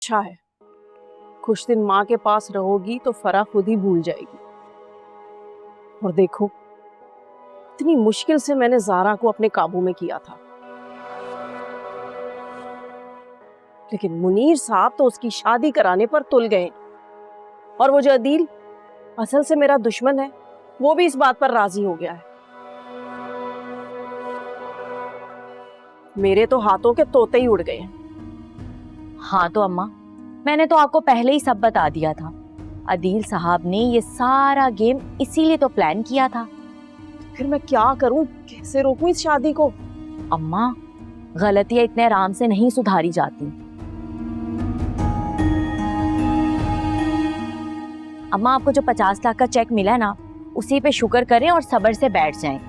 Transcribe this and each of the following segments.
अच्छा है, कुछ दिन माँ के पास रहोगी तो फरा खुद ही भूल जाएगी। और देखो, इतनी मुश्किल से मैंने ज़ारा को अपने काबू में किया था, लेकिन मुनीर साहब तो उसकी शादी कराने पर तुल गए। और वो जो अदील असल से मेरा दुश्मन है, वो भी इस बात पर राजी हो गया है। मेरे तो हाथों के तोते ही उड़ गए हैं। हाँ तो अम्मा, मैंने तो आपको पहले ही सब बता दिया था। अदील साहब ने ये सारा गेम इसीलिए तो प्लान किया था। फिर मैं क्या करूं, कैसे रोकूं इस शादी को? अम्मा, गलतियां इतने आराम से नहीं सुधारी जाती। अम्मा, आपको जो 50 लाख का चेक मिला है ना, उसी पे शुक्र करें और सब्र से बैठ जाएं।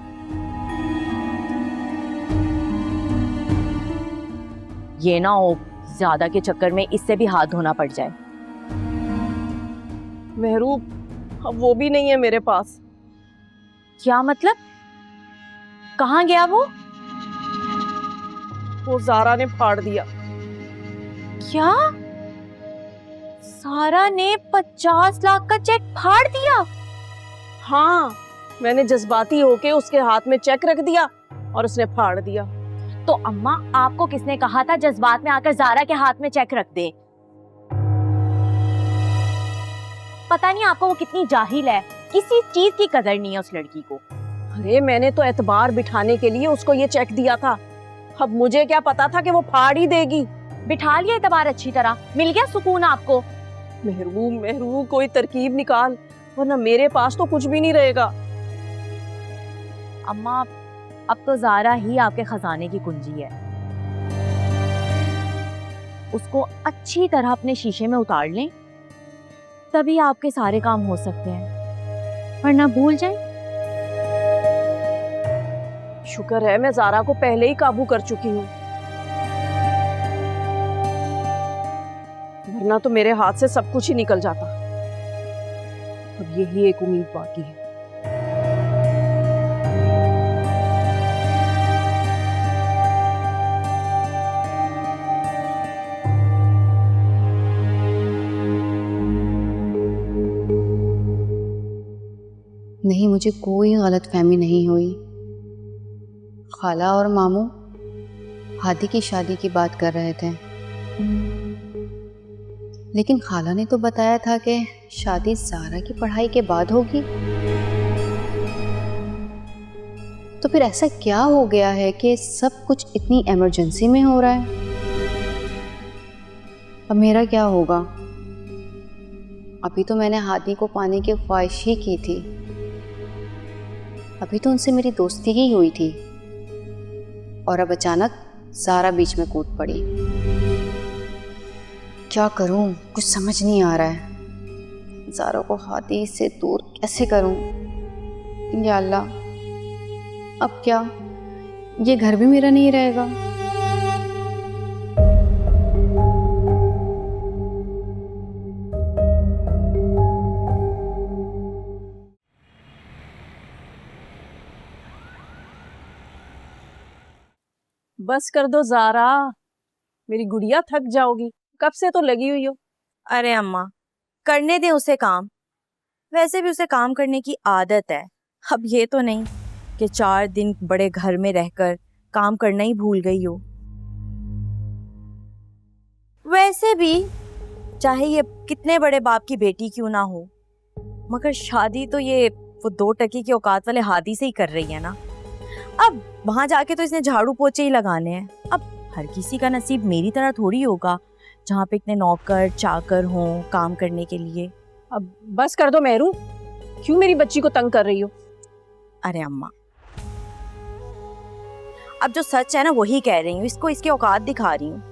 ये ना हो ज्यादा के चक्कर में इससे भी हाथ धोना पड़ जाए। महरूब, अब वो भी नहीं है मेरे पास। क्या मतलब? कहाँ गया वो? ज़ारा ने फाड़ दिया। क्या? सारा ने 50 लाख का चेक फाड़ दिया? हाँ, मैंने जज्बाती होके उसके हाथ में चेक रख दिया और उसने फाड़ दिया। तो अम्मा, आपको किसने कहा था जज्बात में आकर ज़ारा के हाथ में चेक रख दे? पता नहीं आपको वो कितनी जाहिल है, किसी चीज की कदर नहीं है उस लड़की को। अरे मैंने तो एतबार बिठाने के लिए उसको ये चेक दिया था, अब मुझे क्या पता था कि वो फाड़ ही देगी। बिठा लिया एतबार अच्छी तरह, मिल गया सुकून आपको। महरूब कोई तरकीब निकाल, वरना मेरे पास तो कुछ भी नहीं रहेगा। अम्मा, अब तो ज़ारा ही आपके खजाने की कुंजी है। उसको अच्छी तरह अपने शीशे में उतार लें, तभी आपके सारे काम हो सकते हैं, वरना भूल जाएं। शुक्र है मैं ज़ारा को पहले ही काबू कर चुकी हूँ, वरना तो मेरे हाथ से सब कुछ ही निकल जाता। अब यही एक उम्मीद बाकी है। नहीं, मुझे कोई गलतफहमी नहीं हुई। खाला और मामू हादी की शादी की बात कर रहे थे, लेकिन खाला ने तो बताया था कि शादी ज़ारा की पढ़ाई के बाद होगी। तो फिर ऐसा क्या हो गया है कि सब कुछ इतनी इमरजेंसी में हो रहा है? अब मेरा क्या होगा? अभी तो मैंने हादी को पाने की ख्वाहिश ही की थी, अभी तो उनसे मेरी दोस्ती ही हुई थी, और अब अचानक ज़ारा बीच में कूद पड़ी। क्या करूं, कुछ समझ नहीं आ रहा है। ज़ारा को हादी से दूर कैसे करूं? या अल्लाह, अब क्या ये घर भी मेरा नहीं रहेगा? बस कर दो ज़ारा, मेरी गुड़िया, थक जाओगी, कब से तो लगी हुई हो। अरे अम्मा, करने दें उसे काम, वैसे भी उसे काम करने की आदत है। अब ये तो नहीं कि 4 दिन बड़े घर में रहकर काम करना ही भूल गई हो। वैसे भी चाहे ये कितने बड़े बाप की बेटी क्यों ना हो, मगर शादी तो ये वो 2 टकी की औकात वाले हादी से ही कर रही है ना। अब वहां जाके तो इसने झाड़ू पोछे ही लगाने हैं। अब हर किसी का नसीब मेरी तरह थोड़ी होगा, जहाँ पे इतने नौकर चाकर हों काम करने के लिए। अब बस कर दो मेहरू, क्यों मेरी बच्ची को तंग कर रही हो? अरे अम्मा, अब जो सच है ना वही कह रही हूँ, इसको इसकी औकात दिखा रही हूँ।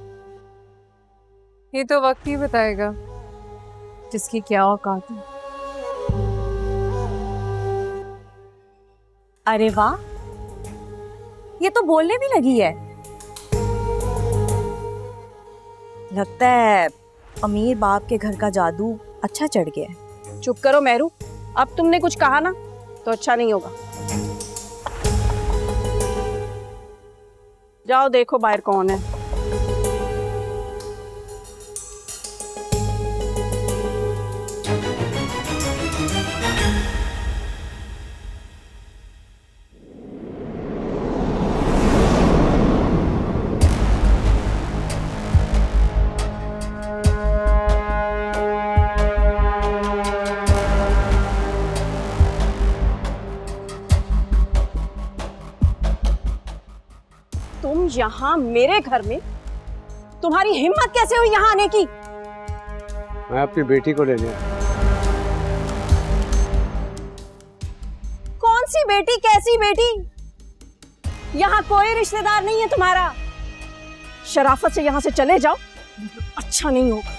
ये तो वक्त ही बताएगा जिसकी क्या औकात है। अरे वाह, ये तो बोलने भी लगी है। लगता है अमीर बाप के घर का जादू अच्छा चढ़ गया है। चुप करो मेहरू, अब तुमने कुछ कहा ना तो अच्छा नहीं होगा। जाओ देखो बाहर कौन है। तुम यहाँ मेरे घर में, तुम्हारी हिम्मत कैसे हुई यहाँ आने की? मैं अपनी बेटी को लेने आया। कौन सी बेटी, कैसी बेटी? यहाँ कोई रिश्तेदार नहीं है तुम्हारा। शराफत से यहाँ से चले जाओ, अच्छा नहीं होगा।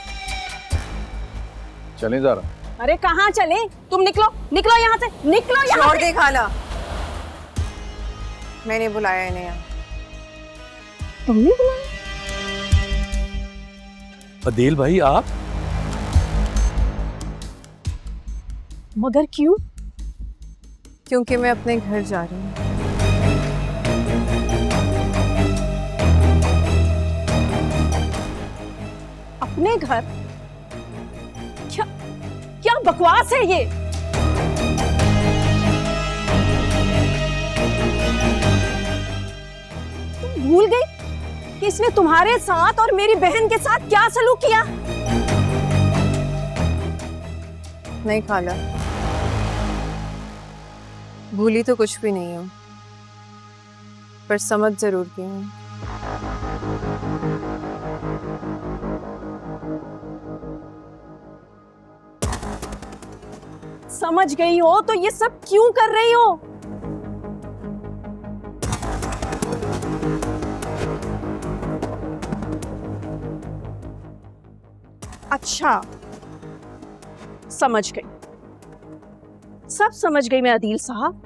चलें ज़ारा? अरे कहाँ चले? तुम निकलो, निकलो यहाँ से, निकलो यहाँ छोड़ से। दे खाला, मैंने बुलाया इन्हें यहाँ। तुमने बुलाया? अदील भाई आप? मगर क्यों? क्योंकि मैं अपने घर जा रही हूँ। अपने घर? क्या क्या बकवास है ये? तुम भूल गई कि इसने तुम्हारे साथ और मेरी बहन के साथ क्या सलूक किया? नहीं खाला, भूली तो कुछ भी नहीं हूँ, पर समझ जरूर की हूँ। समझ गई हो तो ये सब क्यों कर रही हो? अच्छा, समझ गई, सब समझ गई मैं अदील साहब।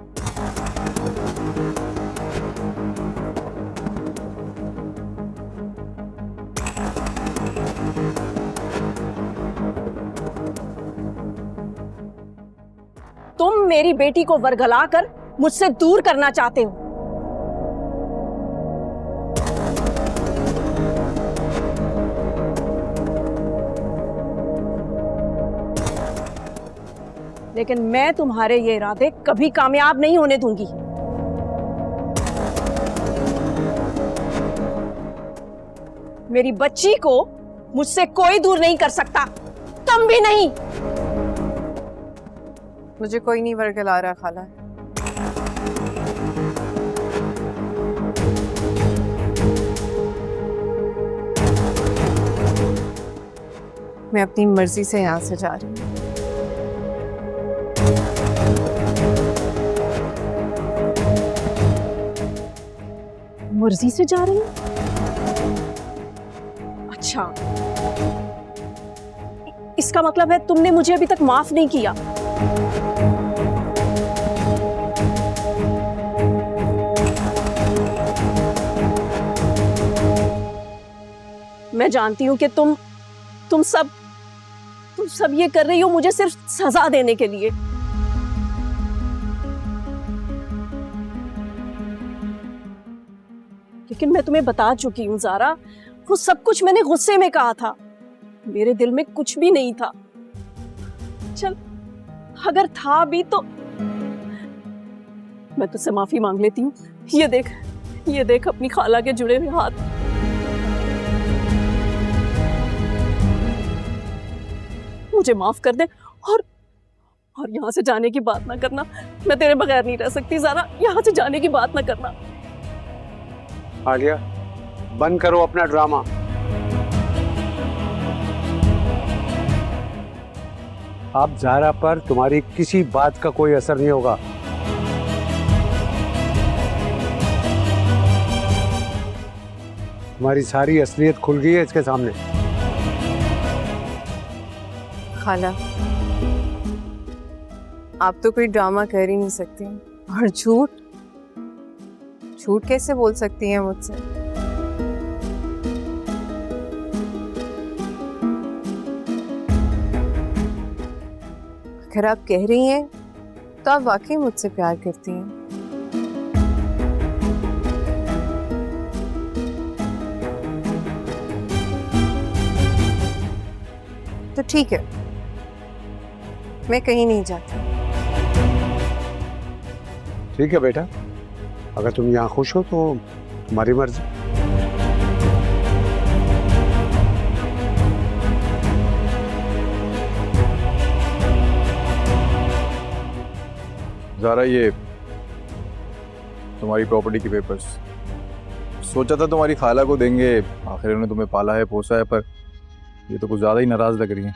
तुम मेरी बेटी को वरगला कर मुझसे दूर करना चाहते हो। लेकिन मैं तुम्हारे ये इरादे कभी कामयाब नहीं होने दूंगी। मेरी बच्ची को मुझसे कोई दूर नहीं कर सकता, तुम भी नहीं। मुझे कोई नहीं वर्गला रहा खाला। मैं अपनी मर्जी से यहाँ से जा रही हूँ। मर्जी से जा रही हूँ? अच्छा, इसका मतलब है तुमने मुझे अभी तक माफ नहीं किया। मैं जानती हूं कि तुम सब ये कर रही हो मुझे सिर्फ सजा देने के लिए। लेकिन मैं तुम्हें बता चुकी हूं ज़ारा, वो सब कुछ मैंने गुस्से में कहा था, मेरे दिल में कुछ भी नहीं था। चल, अगर था भी तो मैं तुझसे माफी मांग लेती हूँ। ये देख अपनी खाला के जुड़े हुए हाथ। मुझे माफ कर दे और यहाँ से जाने की बात ना करना। मैं तेरे बगैर नहीं रह सकती ज़ारा, यहाँ से जाने की बात ना करना। आलिया, बंद करो अपना ड्रामा। अब ज़ारा पर तुम्हारी किसी बात का कोई असर नहीं होगा। तुम्हारी सारी असलियत खुल गई है इसके सामने। खाला, आप तो कोई ड्रामा कर ही नहीं सकती, और झूठ कैसे बोल सकती हैं मुझसे? अगर आप कह रही हैं तो आप वाकई मुझसे प्यार करती हैं। तो ठीक है, मैं कहीं नहीं जाती। ठीक है बेटा, अगर तुम यहाँ खुश हो तो तुम्हारी मर्जी। ज़ारा, ये तुम्हारी प्रॉपर्टी के पेपर्स, सोचा था तुम्हारी खाला को देंगे, आखिर उन्होंने तुम्हें पाला है पोसा है, पर ये तो कुछ ज़्यादा ही नाराज़ लग रही हैं।